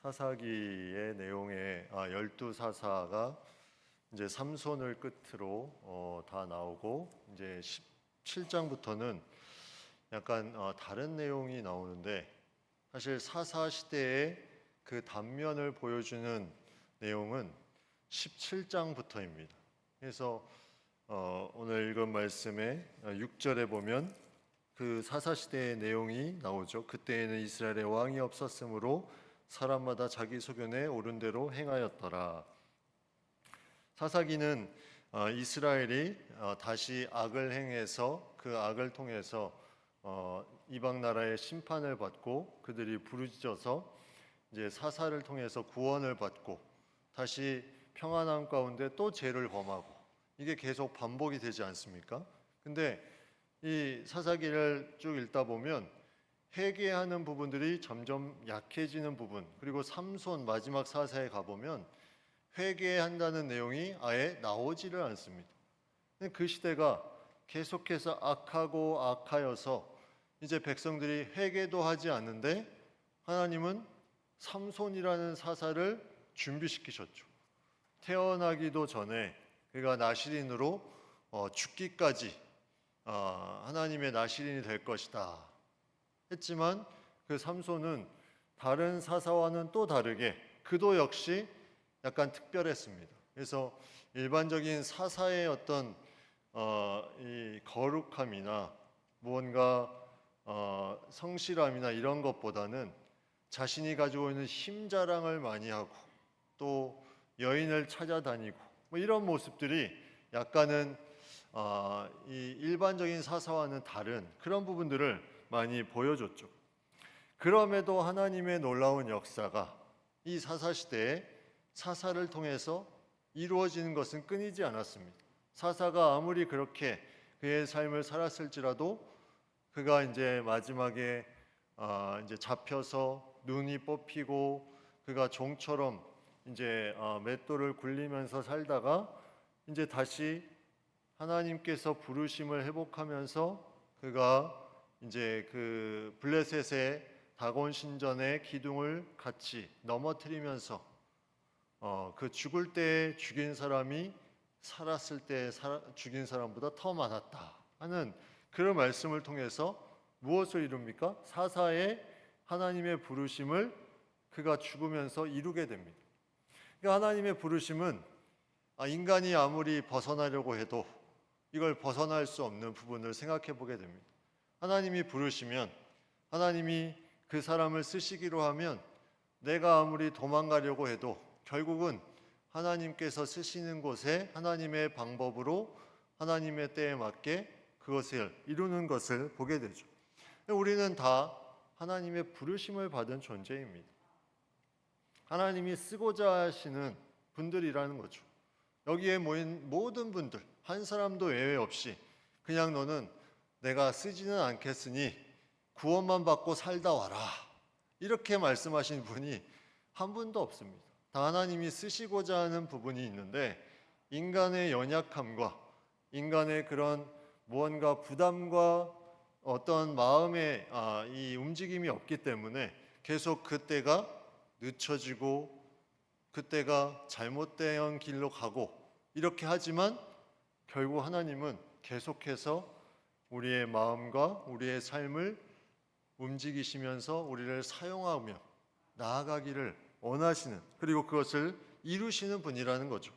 사사기의 내용의 12사사가 이제 삼손을 끝으로 다 나오고 이제 17장부터는 약간 다른 내용이 나오는데, 사실 사사 시대의 그 단면을 보여주는 내용은 17장부터입니다. 그래서 오늘 읽은 말씀의 6절에 보면 그 사사 시대의 내용이 나오죠. 그때에는 이스라엘의 왕이 없었으므로 사람마다 자기 소견에 옳은 대로 행하였더라. 사사기는 이스라엘이 다시 악을 행해서 그 악을 통해서 이방 나라의 심판을 받고 그들이 부르짖어서 이제 사사를 통해서 구원을 받고 다시 평안함 가운데 또 죄를 범하고, 이게 계속 반복이 되지 않습니까? 근데 이 사사기를 쭉 읽다 보면 회개하는 부분들이 점점 약해지는 부분, 그리고 삼손 마지막 사사에 가보면 회개한다는 내용이 아예 나오지를 않습니다. 그 시대가 계속해서 악하고 악하여서 이제 백성들이 회개도 하지 않는데 하나님은 삼손이라는 사사를 준비시키셨죠. 태어나기도 전에 그가 나실인으로 죽기까지 하나님의 나실인이 될 것이다 했지만, 그 삼손은 다른 사사와는 또 다르게 그도 역시 약간 특별했습니다. 그래서 일반적인 사사의 어떤 이 거룩함이나 무언가 성실함이나 이런 것보다는 자신이 가지고 있는 힘 자랑을 많이 하고 또 여인을 찾아다니고 뭐 이런 모습들이 약간은 이 일반적인 사사와는 다른 그런 부분들을 많이 보여줬죠. 그럼에도 하나님의 놀라운 역사가 이 사사 시대에 사사를 통해서 이루어지는 것은 끊이지 않았습니다. 사사가 아무리 그렇게 그의 삶을 살았을지라도 그가 이제 마지막에 이제 잡혀서 눈이 뽑히고 그가 종처럼 이제 맷돌을 굴리면서 살다가 이제 다시 하나님께서 부르심을 회복하면서 그가 이제 그 블레셋의 다곤 신전의 기둥을 같이 넘어뜨리면서 그 죽을 때 죽인 사람이 살았을 때 죽인 사람보다 더 많았다 하는 그런 말씀을 통해서 무엇을 이룹니까? 사사의 하나님의 부르심을 그가 죽으면서 이루게 됩니다. 그러니까 하나님의 부르심은 인간이 아무리 벗어나려고 해도 이걸 벗어날 수 없는 부분을 생각해 보게 됩니다. 하나님이 부르시면, 하나님이 그 사람을 쓰시기로 하면 내가 아무리 도망가려고 해도 결국은 하나님께서 쓰시는 곳에 하나님의 방법으로 하나님의 때에 맞게 그것을 이루는 것을 보게 되죠. 우리는 다 하나님의 부르심을 받은 존재입니다. 하나님이 쓰고자 하시는 분들이라는 거죠. 여기에 모인 모든 분들 한 사람도 예외 없이 그냥 너는 내가 쓰지는 않겠으니 구원만 받고 살다 와라 이렇게 말씀하신 분이 한 분도 없습니다. 다 하나님이 쓰시고자 하는 부분이 있는데, 인간의 연약함과 인간의 그런 무언가 부담과 어떤 마음의 이 움직임이 없기 때문에 계속 그때가 늦춰지고 그때가 잘못된 길로 가고 이렇게 하지만 결국 하나님은 계속해서 우리의 마음과 우리의 삶을 움직이시면서 우리를 사용하며 나아가기를 원하시는, 그리고 그것을 이루시는 분이라는 거죠.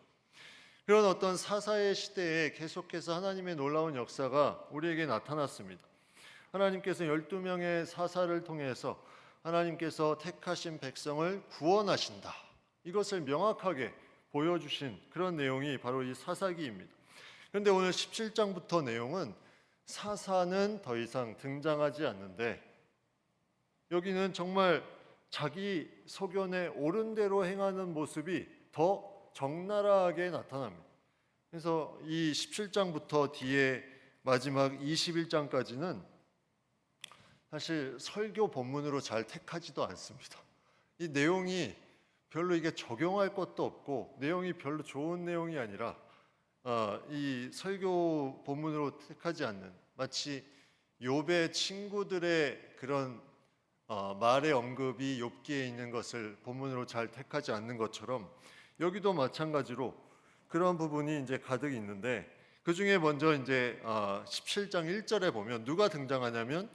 그런 어떤 사사의 시대에 계속해서 하나님의 놀라운 역사가 우리에게 나타났습니다. 하나님께서 12명의 사사를 통해서 하나님께서 택하신 백성을 구원하신다, 이것을 명확하게 보여주신 그런 내용이 바로 이 사사기입니다. 그런데 오늘 17장부터 내용은 사사는 더 이상 등장하지 않는데, 여기는 정말 자기 소견에 옳은 대로 행하는 모습이 더 적나라하게 나타납니다. 그래서 이 17장부터 뒤에 마지막 21장까지는 사실 설교 본문으로 잘 택하지도 않습니다. 이 내용이 별로 이게 적용할 것도 없고 내용이 별로 좋은 내용이 아니라 이 설교 본문으로 택하지 않는, 마치 욥의 친구들의 그런 말의 언급이 욥기에 있는 것을 본문으로 잘 택하지 않는 것처럼 여기도 마찬가지로 그런 부분이 이제 가득 있는데, 그 중에 먼저 이제 17장 1절에 보면 누가 등장하냐면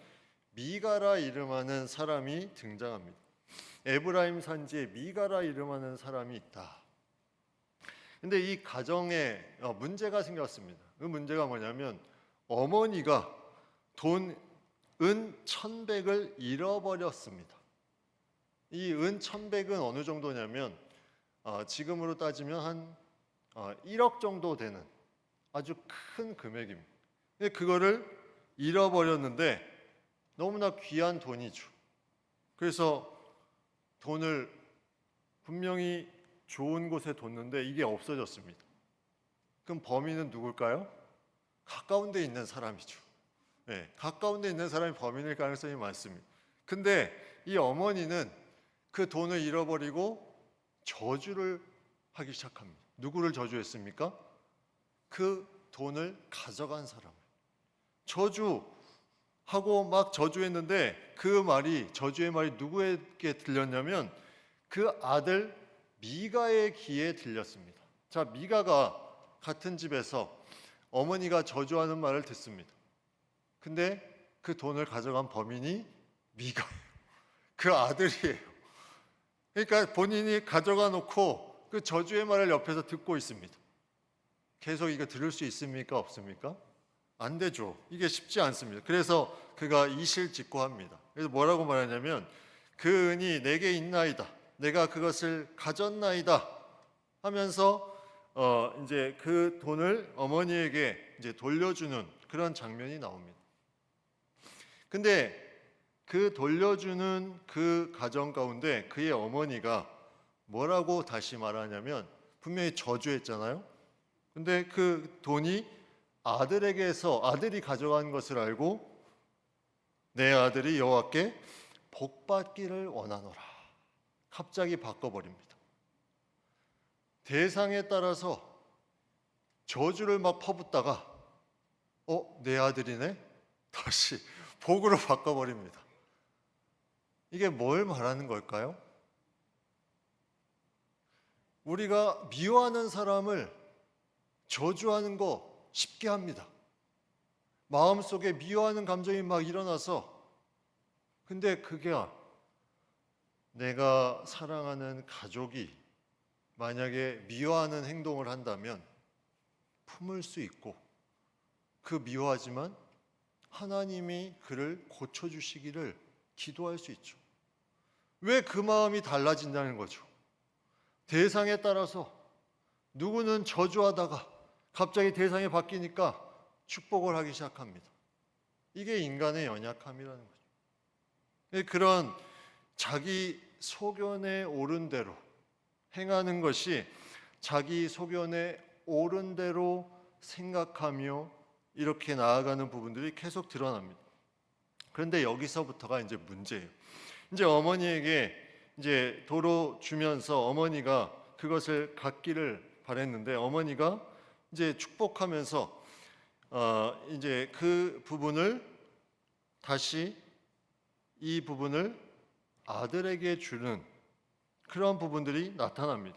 미가라 이름하는 사람이 등장합니다. 에브라임 산지에 미가라 이름하는 사람이 있다. 근데 이 가정에 문제가 생겼습니다. 그 문제가 뭐냐면 어머니가 돈 은 1,100을 잃어버렸습니다. 이 은 1,100은 어느 정도냐면 지금으로 따지면 한 1억 정도 되는 아주 큰 금액입니다. 근데 그거를 잃어버렸는데 너무나 귀한 돈이죠. 그래서 돈을 분명히 좋은 곳에 뒀는데 이게 없어졌습니다. 그럼 범인은 누굴까요? 가까운 데 있는 사람이죠. 네, 가까운 데 있는 사람이 범인일 가능성이 많습니다. 근데 이 어머니는 그 돈을 잃어버리고 저주를 하기 시작합니다. 누구를 저주했습니까? 그 돈을 가져간 사람을 저주하고 막 저주했는데 그 말이, 저주의 말이 누구에게 들렸냐면 그 아들 미가의 귀에 들렸습니다. 자, 미가가 같은 집에서 어머니가 저주하는 말을 듣습니다. 근데 그 돈을 가져간 범인이 미가예요. 그 아들이에요. 그러니까 본인이 가져가 놓고 그 저주의 말을 옆에서 듣고 있습니다. 계속 이거 들을 수 있습니까? 없습니까? 안 되죠. 이게 쉽지 않습니다. 그래서 그가 이실직고합니다. 그래서 뭐라고 말하냐면 그 은이 내게 있나이다. 내가 그것을 가졌나이다 하면서 이제 그 돈을 어머니에게 이제 돌려주는 그런 장면이 나옵니다. 근데 그 돌려주는 그 가정 가운데 그의 어머니가 뭐라고 다시 말하냐면 분명히 저주했잖아요. 근데 그 돈이 아들에게서, 아들이 가져간 것을 알고 내 아들이 여호와께 복받기를 원하노라. 갑자기 바꿔버립니다. 대상에 따라서 저주를 막 퍼붓다가 내 아들이네? 다시 복으로 바꿔버립니다. 이게 뭘 말하는 걸까요? 우리가 미워하는 사람을 저주하는 거 쉽게 합니다. 마음속에 미워하는 감정이 막 일어나서, 근데 그게 내가 사랑하는 가족이 만약에 미워하는 행동을 한다면 품을 수 있고, 그 미워하지만 하나님이 그를 고쳐주시기를 기도할 수 있죠. 왜 그 마음이 달라진다는 거죠. 대상에 따라서 누구는 저주하다가 갑자기 대상이 바뀌니까 축복을 하기 시작합니다. 이게 인간의 연약함이라는 거죠. 그런 자기 소견에 오른 대로 행하는 것이 자기 소견에 오른 대로 생각하며 이렇게 나아가는 부분들이 계속 드러납니다. 그런데 여기서부터가 이제 문제예요. 이제 어머니에게 이제 도로 주면서 어머니가 그것을 갖기를 바랬는데 어머니가 이제 축복하면서 이제 그 부분을 다시 이 부분을 아들에게 주는 그런 부분들이 나타납니다.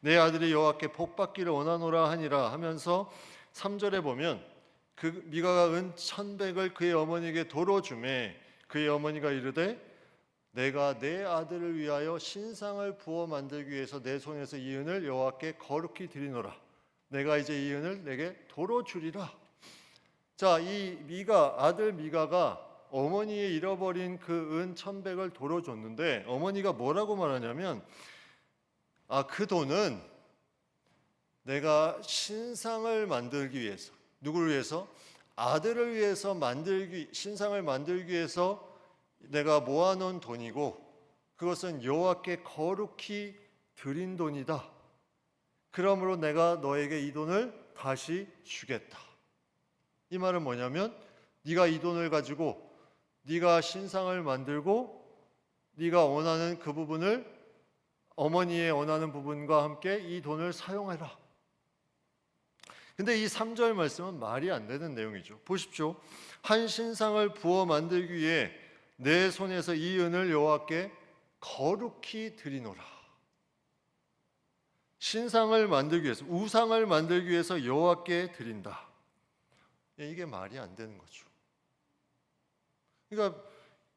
내 아들이 여호와께 복받기를 원하노라 하니라 하면서 3절에 보면 그 미가가 은 1,100을 그의 어머니에게 도로 주매 그의 어머니가 이르되 내가 내 아들을 위하여 신상을 부어 만들기 위해서 내 손에서 이 은을 여호와께 거룩히 드리노라. 내가 이제 이 은을 내게 도로 주리라. 자, 이 아들 미가가 어머니의 잃어버린 그 은 1,100을 도로 줬는데 어머니가 뭐라고 말하냐면 그 돈은 내가 신상을 만들기 위해서, 누구를 위해서? 아들을 위해서 신상을 만들기 위해서 내가 모아놓은 돈이고 그것은 여호와께 거룩히 드린 돈이다. 그러므로 내가 너에게 이 돈을 다시 주겠다. 이 말은 뭐냐면 네가 이 돈을 가지고 네가 신상을 만들고 네가 원하는 그 부분을 어머니의 원하는 부분과 함께 이 돈을 사용해라. 근데 이 3절 말씀은 말이 안 되는 내용이죠. 보십시오. 한 신상을 부어 만들기 위해 내 손에서 이 은을 여호와께 거룩히 드리노라. 신상을 만들기 위해서, 우상을 만들기 위해서 여호와께 드린다. 이게 말이 안 되는 거죠. 그러니까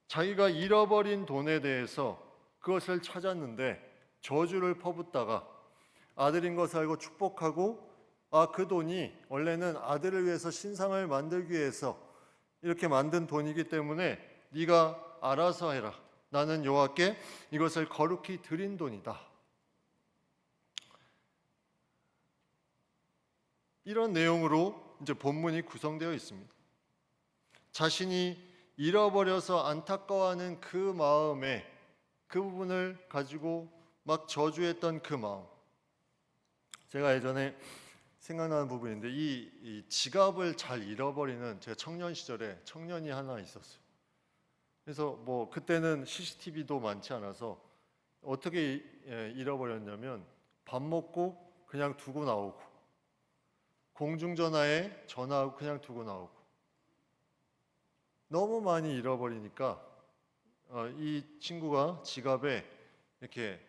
자기가 잃어버린 돈에 대해서 그것을 찾았는데 저주를 퍼붓다가 아들인 것을 알고 축복하고, 그 돈이 원래는 아들을 위해서 신상을 만들기 위해서 이렇게 만든 돈이기 때문에 네가 알아서 해라. 나는 여호와께 이것을 거룩히 드린 돈이다. 이런 내용으로 이제 본문이 구성되어 있습니다. 자신이 잃어버려서 안타까워하는 그 마음에, 그 부분을 가지고 막 저주했던 그 마음. 제가 예전에 생각나는 부분인데, 이 지갑을 잘 잃어버리는, 제가 청년 시절에 청년이 하나 있었어요. 그래서 뭐 그때는 CCTV도 많지 않아서 어떻게 잃어버렸냐면, 밥 먹고 그냥 두고 나오고, 공중전화에 전화하고 그냥 두고 나오고, 너무 많이 잃어버리니까 이 친구가 지갑에 이렇게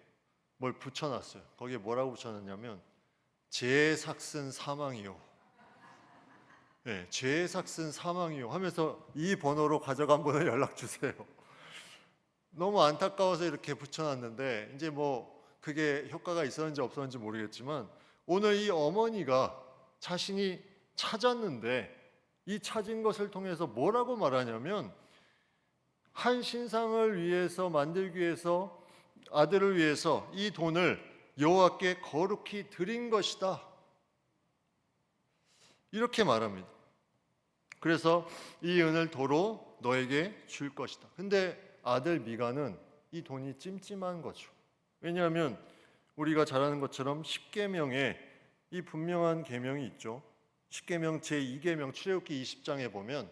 뭘 붙여놨어요. 거기에 뭐라고 붙여놨냐면 죄의 삭슨 사망이요. 네, 죄의 삭슨 사망이요 하면서 이 번호로 가져간 분을 연락 주세요. 너무 안타까워서 이렇게 붙여놨는데, 이제 뭐 그게 효과가 있었는지 없었는지 모르겠지만, 오늘 이 어머니가 자신이 찾았는데 이 찾은 것을 통해서 뭐라고 말하냐면, 한 신상을 위해서 만들기 위해서, 아들을 위해서 이 돈을 여호와께 거룩히 드린 것이다, 이렇게 말합니다. 그래서 이 은을 도로 너에게 줄 것이다. 근데 아들 미가는 이 돈이 찜찜한 거죠. 왜냐하면 우리가 잘 아는 것처럼 십계명에 이 분명한 계명이 있죠. 십계명 제2계명 출애굽기 20장에 보면,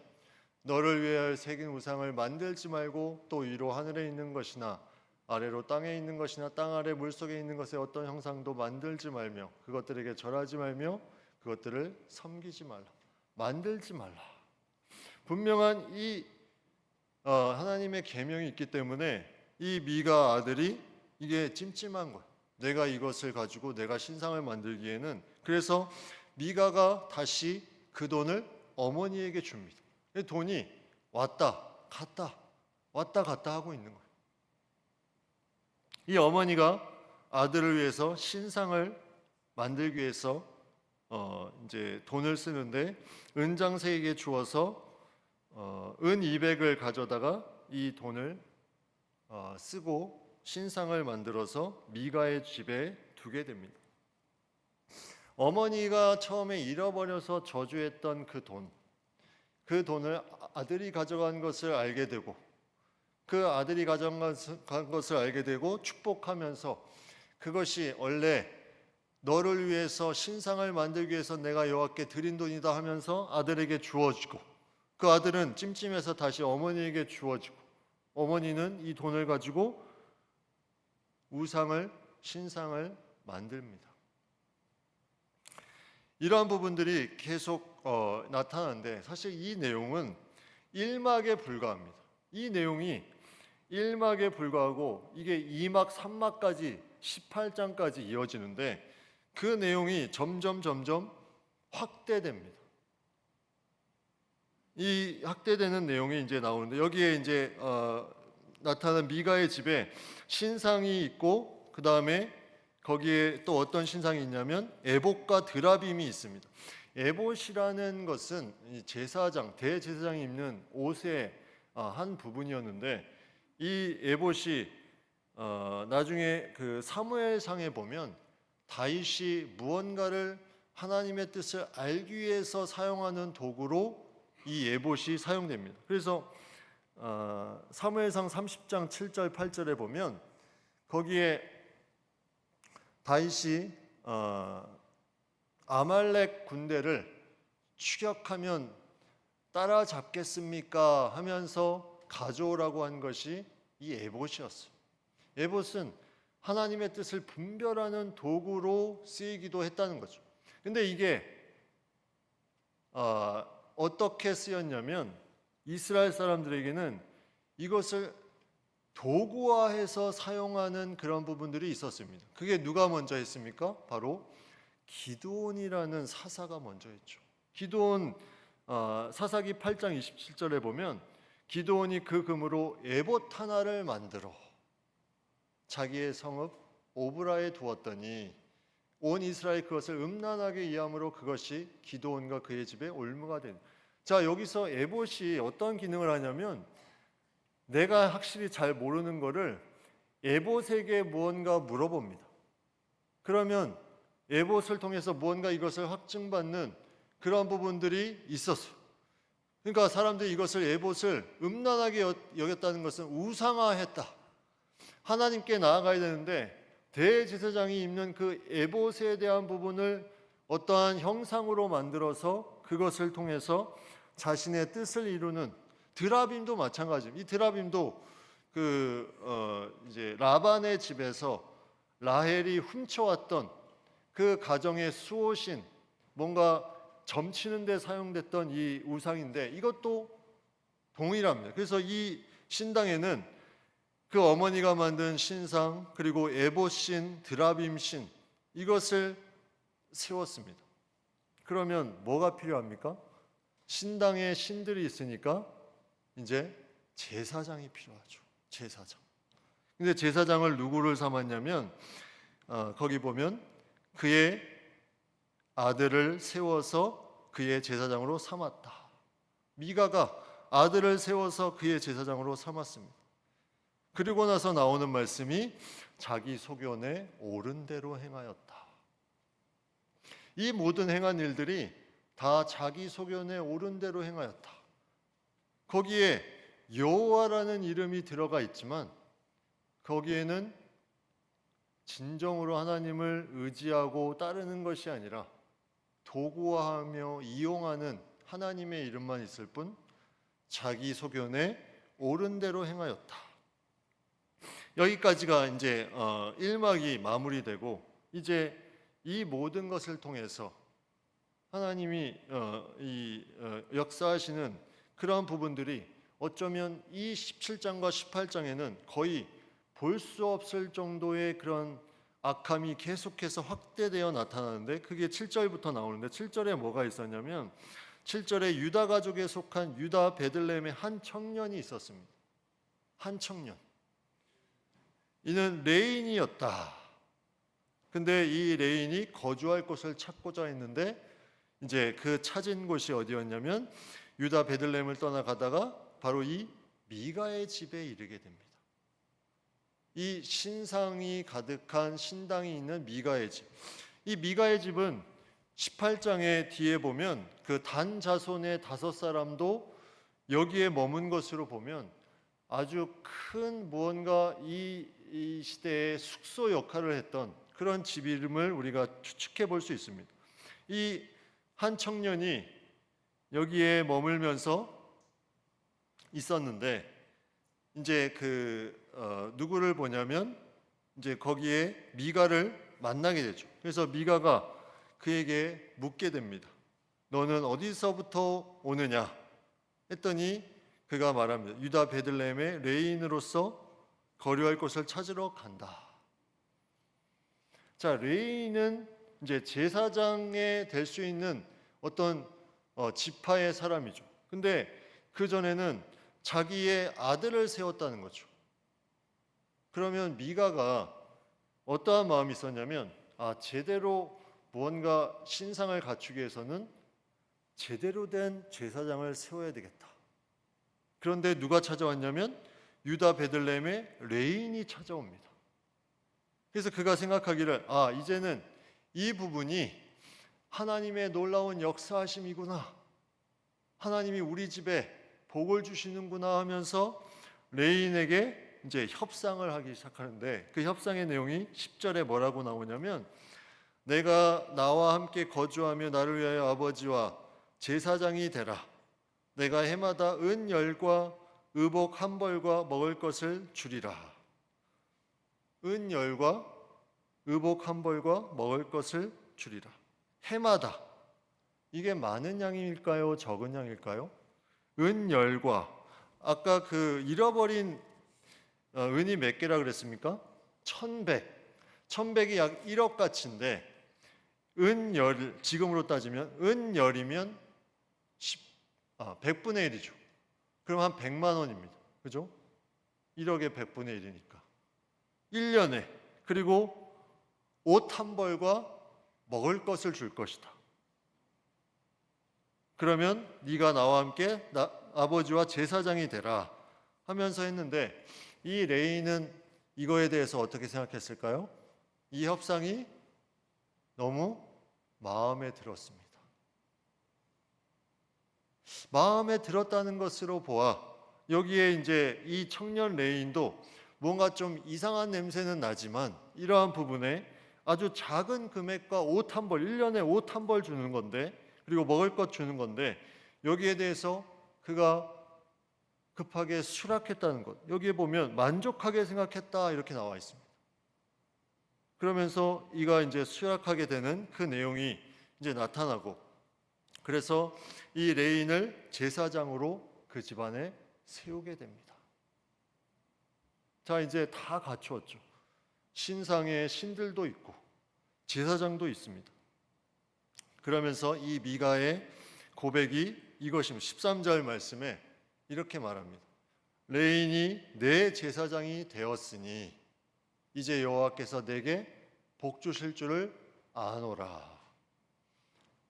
너를 위하여 새긴 우상을 만들지 말고 또 위로 하늘에 있는 것이나 아래로 땅에 있는 것이나 땅 아래 물속에 있는 것의 어떤 형상도 만들지 말며 그것들에게 절하지 말며 그것들을 섬기지 말라. 만들지 말라. 분명한 이 하나님의 계명이 있기 때문에 이 미가 아들이 이게 찜찜한 거예요. 내가 이것을 가지고 내가 신상을 만들기에는. 그래서 미가가 다시 그 돈을 어머니에게 줍니다. 돈이 왔다 갔다 왔다 갔다 하고 있는 거예요. 이 어머니가 아들을 위해서 신상을 만들기 위해서 이제 돈을 쓰는데, 은장세에게 주어서 은 200을 가져다가 이 돈을 쓰고 신상을 만들어서 미가의 집에 두게 됩니다. 어머니가 처음에 잃어버려서 저주했던 그 돈을 아들이 가져간 것을 알게 되고, 그 아들이 가져간 것을 알게 되고 축복하면서, 그것이 원래 너를 위해서 신상을 만들기 위해서 내가 여호와께 드린 돈이다 하면서 아들에게 주어지고, 그 아들은 찜찜해서 다시 어머니에게 주어지고, 어머니는 이 돈을 가지고 우상을, 신상을 만듭니다. 이러한 부분들이 계속 나타나는데, 사실 이 내용은 1막에 불과합니다. 이 내용이 1막에 불과하고 이게 2막, 3막까지 18장까지 이어지는데, 그 내용이 점점 확대됩니다. 이 확대되는 내용이 이제 나오는데, 여기에 이제 나타난 미가의 집에 신상이 있고, 그 다음에 거기에 또 어떤 신상이 있냐면 에봇과 드라빔이 있습니다. 에봇이라는 것은 제사장, 대제사장이 입는 옷의 한 부분이었는데, 이 에봇이 나중에 그 사무엘상에 보면 다윗이 무언가를, 하나님의 뜻을 알기 위해서 사용하는 도구로 이 에봇이 사용됩니다. 그래서 사무엘상 30장 7절 8절에 보면, 거기에 다윗이 아말렉 군대를 추격하면 따라잡겠습니까 하면서 가져오라고 한 것이 이 에봇이었어요. 에봇은 하나님의 뜻을 분별하는 도구로 쓰이기도 했다는 거죠. 근데 이게 어떻게 쓰였냐면, 이스라엘 사람들에게는 이것을 도구화해서 사용하는 그런 부분들이 있었습니다. 그게 누가 먼저 했습니까? 바로 기드온이라는 사사가 먼저 했죠. 기드온 사사기 8장 27절에 보면 기드온이 그 금으로 에봇 하나를 만들어 자기의 성읍 오브라에 두었더니 온 이스라엘 그것을 음란하게 이함으로 그것이 기드온과 그의 집에 올무가 된. 자, 여기서 에봇이 어떤 기능을 하냐면 내가 확실히 잘 모르는 거를 에봇에게 무언가 물어봅니다. 그러면 에봇을 통해서 무언가 이것을 확증받는 그런 부분들이 있었어요. 그러니까 사람들이 이것을 에봇을 음란하게 여겼다는 것은 우상화했다. 하나님께 나아가야 되는데 대제사장이 입는 그 에봇에 대한 부분을 어떠한 형상으로 만들어서 그것을 통해서 자신의 뜻을 이루는 드라빔도 마찬가지입니다. 이 드라빔도 이제 라반의 집에서 라헬이 훔쳐왔던 그 가정의 수호신, 뭔가 점치는 데 사용됐던 이 우상인데 이것도 동일합니다. 그래서 이 신당에는 그 어머니가 만든 신상, 그리고 에봇신, 드라빔신, 이것을 세웠습니다. 그러면 뭐가 필요합니까? 신당에 신들이 있으니까 이제 제사장이 필요하죠. 제사장. 근데 제사장을 누구를 삼았냐면 거기 보면 그의 아들을 세워서 그의 제사장으로 삼았다. 미가가 아들을 세워서 그의 제사장으로 삼았습니다. 그리고 나서 나오는 말씀이 자기 소견에 옳은 대로 행하였다. 이 모든 행한 일들이 다 자기 소견에 옳은 대로 행하였다. 거기에 여호와라는 이름이 들어가 있지만 거기에는 진정으로 하나님을 의지하고 따르는 것이 아니라 도구화하며 이용하는 하나님의 이름만 있을 뿐 자기 소견에 옳은 대로 행하였다. 여기까지가 이제 1막이 마무리되고 이제 이 모든 것을 통해서 하나님이 역사하시는 그러한 부분들이 어쩌면 이 17장과 18장에는 거의 볼 수 없을 정도의 그런 악함이 계속해서 확대되어 나타나는데 그게 7절부터 나오는데 7절에 뭐가 있었냐면 7절에 유다 가족에 속한 유다 베들레헴의 한 청년이 있었습니다. 한 청년. 이는 레인이었다. 근데 이 레인이 거주할 곳을 찾고자 했는데 이제 그 찾은 곳이 어디였냐면 유다 베들레헴을 떠나가다가 바로 이 미가의 집에 이르게 됩니다. 이 신상이 가득한 신당이 있는 미가의 집. 이 미가의 집은 18장의 뒤에 보면 그 단 자손의 5사람도 여기에 머문 것으로 보면 아주 큰 무언가 이 시대의 숙소 역할을 했던 그런 집 이름을 우리가 추측해 볼 수 있습니다. 이 한 청년이 여기에 머물면서 있었는데 이제 누구를 보냐면 이제 거기에 미가를 만나게 되죠. 그래서 미가가 그에게 묻게 됩니다. 너는 어디서부터 오느냐? 했더니 그가 말합니다. 유다 베들레헴의 레인으로서 거류할 곳을 찾으러 간다. 자, 레인은 이제 제사장에 될 수 있는 어떤 지파의 사람이죠. 근데 그 전에는 자기의 아들을 세웠다는 거죠. 그러면 미가가 어떠한 마음이 있었냐면 제대로 무언가 신상을 갖추기 위해서는 제대로 된 제사장을 세워야 되겠다. 그런데 누가 찾아왔냐면 유다 베들레헴의 레인이 찾아옵니다. 그래서 그가 생각하기를 이제는 이 부분이 하나님의 놀라운 역사하심이구나. 하나님이 우리 집에 복을 주시는구나 하면서 레인에게 이제 협상을 하기 시작하는데 그 협상의 내용이 10절에 뭐라고 나오냐면 내가 나와 함께 거주하며 나를 위하여 아버지와 제사장이 되라. 내가 해마다 은열과 의복 한 벌과 먹을 것을 주리라. 은열과 의복 한 벌과 먹을 것을 주리라. 해마다. 이게 많은 양일까요? 적은 양일까요? 은열과 아까 그 잃어버린 은이 몇 개라 그랬습니까? 1100. 1100이 약 1억 가치인데 은10 지금으로 따지면 은10이면 100분의 1이죠. 그럼 한 100만 원입니다. 그죠? 1억의 100분의 1이니까. 1년에 그리고 옷 한 벌과 먹을 것을 줄 것이다. 그러면 네가 나와 함께 아버지와 제사장이 되라 하면서 했는데 이 레이는 이거에 대해서 어떻게 생각했을까요? 이 협상이 너무 마음에 들었습니다. 마음에 들었다는 것으로 보아 여기에 이제 이 청년 레인도 뭔가 좀 이상한 냄새는 나지만 이러한 부분에 아주 작은 금액과 옷 한 벌, 1년에 옷 한 벌 주는 건데 그리고 먹을 것 주는 건데 여기에 대해서 그가 급하게 수락했다는 것. 여기에 보면 만족하게 생각했다 이렇게 나와 있습니다. 그러면서 이가 이제 수락하게 되는 그 내용이 이제 나타나고 그래서 이 레인을 제사장으로 그 집안에 세우게 됩니다. 자, 이제 다 갖추었죠. 신상에 신들도 있고 제사장도 있습니다. 그러면서 이 미가의 고백이 이것입니다. 13절 말씀에 이렇게 말합니다. 레인이 내 제사장이 되었으니 이제 여호와께서 내게 복 주실 줄을 아노라.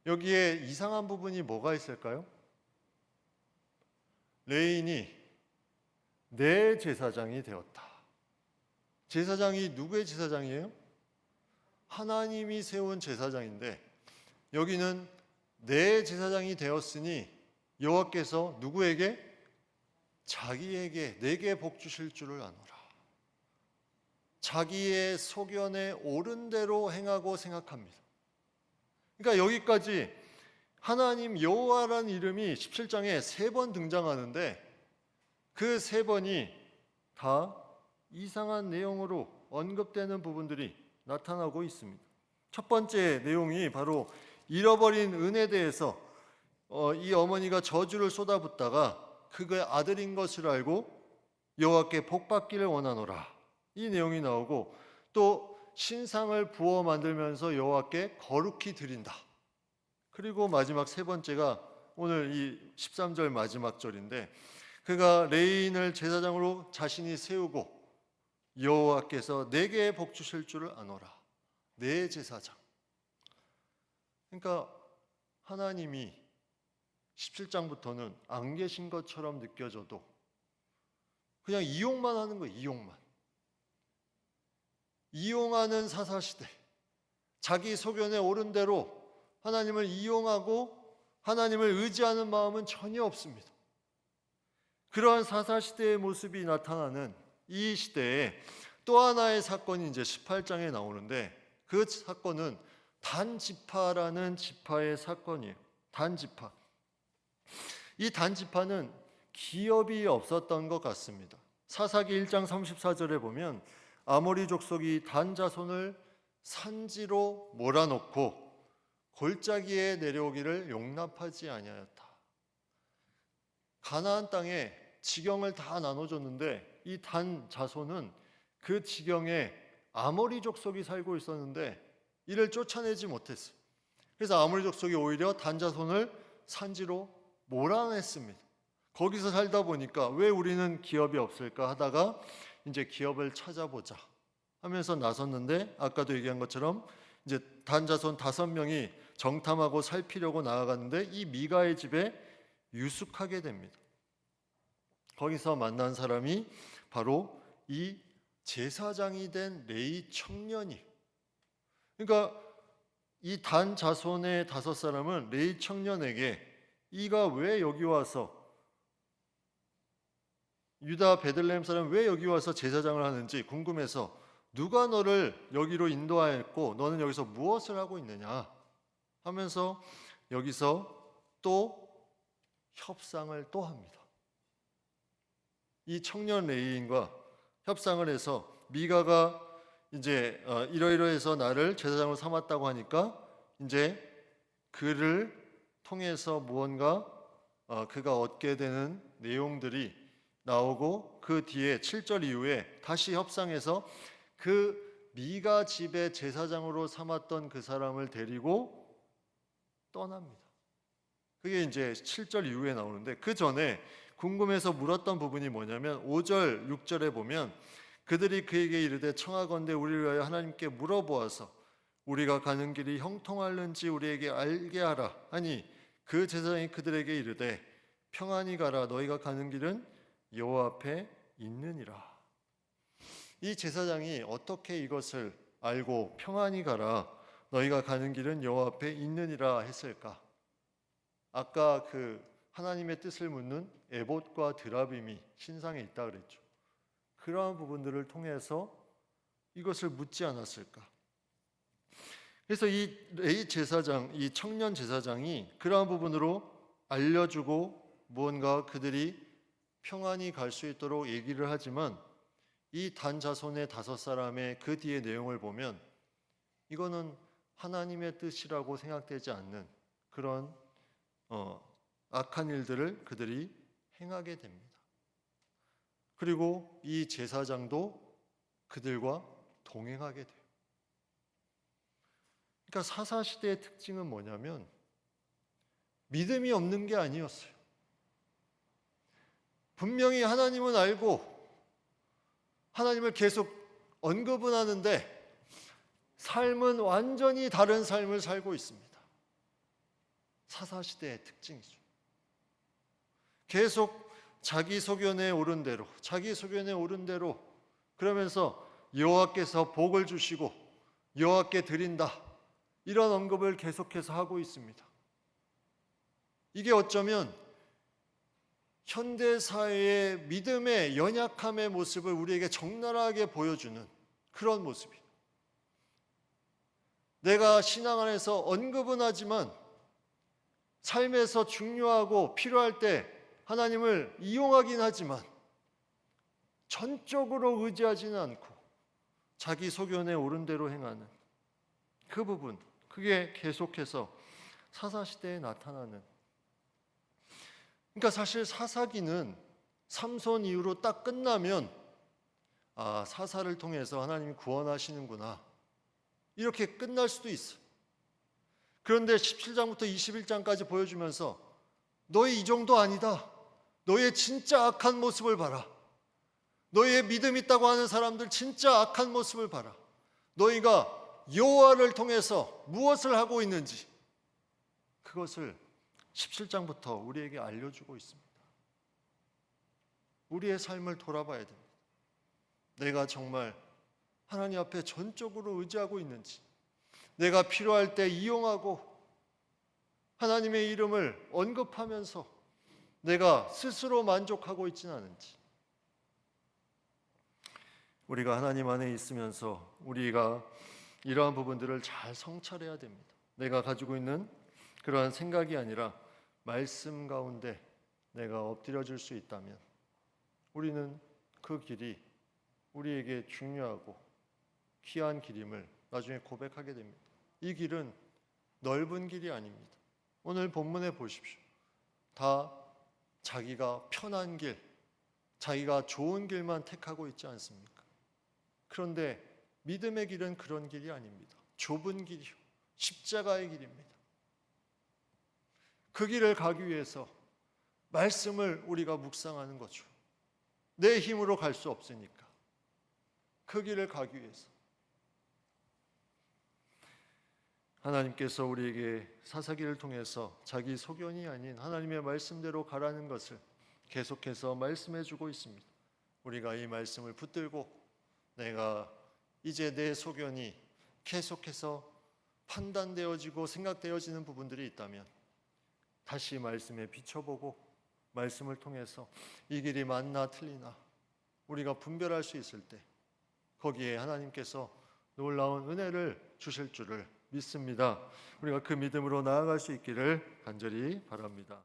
여기에 이상한 부분이 뭐가 있을까요? 레인이 내 제사장이 되었다. 제사장이 누구의 제사장이에요? 하나님이 세운 제사장인데 여기는 내 제사장이 되었으니 여호와께서 누구에게? 자기에게 내게 복 주실 줄을 아노라. 자기의 소견에 옳은 대로 행하고 생각합니다. 그러니까 여기까지 하나님 여호와라는 이름이 17장에 3번 등장하는데 그 3번이 다 이상한 내용으로 언급되는 부분들이 나타나고 있습니다. 첫 번째 내용이 바로 잃어버린 은에 대해서 이 어머니가 저주를 쏟아붓다가 그의 아들인 것을 알고 여호와께 복 받기를 원하노라. 이 내용이 나오고 또 신상을 부어 만들면서 여호와께 거룩히 드린다. 그리고 마지막 세 번째가 오늘 이 13절 마지막 절인데 그가 레인을 제사장으로 자신이 세우고 여호와께서 내게 복 주실 줄을 아노라. 내 제사장. 그러니까 하나님이 17장부터는 안 계신 것처럼 느껴져도 그냥 이용만 하는 거예요. 이용하는 사사시대. 자기 소견에 옳은 대로 하나님을 이용하고 하나님을 의지하는 마음은 전혀 없습니다. 그러한 사사시대의 모습이 나타나는 이 시대에 또 하나의 사건이 이제 18장에 나오는데 그 사건은 단지파라는 지파의 사건이에요. 단지파. 이 단지파는 기업이 없었던 것 같습니다. 사사기 1장 34절에 보면 아모리 족속이 단 자손을 산지로 몰아놓고 골짜기에 내려오기를 용납하지 아니하였다. 가나안 땅에 지경을 다 나눠줬는데 이 단 자손은 그 지경에 아모리 족속이 살고 있었는데 이를 쫓아내지 못했어요. 그래서 아모리 족속이 오히려 단 자손을 산지로 몰아냈습니다. 거기서 살다 보니까 왜 우리는 기업이 없을까 하다가 이제 기업을 찾아보자 하면서 나섰는데 아까도 얘기한 것처럼 이제 단 자손 5명이 정탐하고 살피려고 나아갔는데 이 미가의 집에 유숙하게 됩니다. 거기서 만난 사람이 바로 이 제사장이 된 레위 청년이. 그러니까 이 단 자손의 5사람은 레위 청년에게 이가 왜 여기 와서 유다 베들레헴 사람 왜 여기 와서 제사장을 하는지 궁금해서 누가 너를 여기로 인도하였고 너는 여기서 무엇을 하고 있느냐 하면서 여기서 또 협상을 또 합니다. 이 청년 레위인과 협상을 해서 미가가 이제 이러이러해서 나를 제사장으로 삼았다고 하니까 이제 그를 통해서 무언가 그가 얻게 되는 내용들이 나오고 그 뒤에 7절 이후에 다시 협상해서 그 미가 집의 제사장으로 삼았던 그 사람을 데리고 떠납니다. 그게 이제 7절 이후에 나오는데, 그 전에 궁금해서 물었던 부분이 뭐냐면 5절, 6절에 보면 그들이 그에게 이르되 청하건대 우리를 위하여 하나님께 물어보아서 우리가 가는 길이 형통할는지 우리에게 알게 하라 하니 그 제사장이 그들에게 이르되 평안히 가라 너희가 가는 길은 여호와 앞에 있느니라. 이 제사장이 어떻게 이것을 알고 평안히 가라 너희가 가는 길은 여호와 앞에 있느니라 했을까? 아까 그 하나님의 뜻을 묻는 에봇과 드라빔이 신상에 있다 그랬죠. 그러한 부분들을 통해서 이것을 묻지 않았을까? 그래서 이 레위 제사장, 이 청년 제사장이 그러한 부분으로 알려주고 무언가 그들이 평안히 갈 수 있도록 얘기를 하지만 이 단 자손의 5사람의 그 뒤의 내용을 보면 이거는 하나님의 뜻이라고 생각되지 않는 그런 악한 일들을 그들이 행하게 됩니다. 그리고 이 제사장도 그들과 동행하게 돼요. 그러니까 사사시대의 특징은 뭐냐면 믿음이 없는 게 아니었어요. 분명히 하나님은 알고 하나님을 계속 언급은 하는데 삶은 완전히 다른 삶을 살고 있습니다. 사사시대의 특징이죠. 계속 자기 소견에 오른 대로 그러면서 여호와께서 복을 주시고 여호와께 드린다 이런 언급을 계속해서 하고 있습니다. 이게 어쩌면 현대 사회의 믿음의 연약함의 모습을 우리에게 적나라하게 보여주는 그런 모습이에요. 내가 신앙 안에서 언급은 하지만 삶에서 중요하고 필요할 때 하나님을 이용하긴 하지만 전적으로 의지하지는 않고 자기 소견에 오른 대로 행하는 그 부분, 그게 계속해서 사사시대에 나타나는. 그러니까 사실 사사기는 삼손 이후로 딱 끝나면 사사를 통해서 하나님이 구원하시는구나 이렇게 끝날 수도 있어요. 그런데 17장부터 21장까지 보여주면서 너희 이 정도 아니다. 너희의 진짜 악한 모습을 봐라. 너희의 믿음 있다고 하는 사람들 진짜 악한 모습을 봐라. 너희가 여호와를 통해서 무엇을 하고 있는지 그것을 17장부터 우리에게 알려주고 있습니다. 우리의 삶을 돌아봐야 됩니다. 내가 정말 하나님 앞에 전적으로 의지하고 있는지, 내가 필요할 때 이용하고 하나님의 이름을 언급하면서 내가 스스로 만족하고 있지는 않은지. 우리가 하나님 안에 있으면서 우리가 이러한 부분들을 잘 성찰해야 됩니다. 내가 가지고 있는 그러한 생각이 아니라 말씀 가운데 내가 엎드려질 수 있다면 우리는 그 길이 우리에게 중요하고 귀한 길임을 나중에 고백하게 됩니다. 이 길은 넓은 길이 아닙니다. 오늘 본문에 보십시오. 다 자기가 편한 길, 자기가 좋은 길만 택하고 있지 않습니까? 그런데 믿음의 길은 그런 길이 아닙니다. 좁은 길이요, 십자가의 길입니다. 그 길을 가기 위해서 말씀을 우리가 묵상하는 거죠. 내 힘으로 갈 수 없으니까 그 길을 가기 위해서 하나님께서 우리에게 사사기를 통해서 자기 소견이 아닌 하나님의 말씀대로 가라는 것을 계속해서 말씀해 주고 있습니다. 우리가 이 말씀을 붙들고 내가 이제 내 소견이 계속해서 판단되어지고 생각되어지는 부분들이 있다면 다시 말씀에 비춰보고 말씀을 통해서 이 길이 맞나 틀리나 우리가 분별할 수 있을 때 거기에 하나님께서 놀라운 은혜를 주실 줄을 믿습니다. 우리가 그 믿음으로 나아갈 수 있기를 간절히 바랍니다.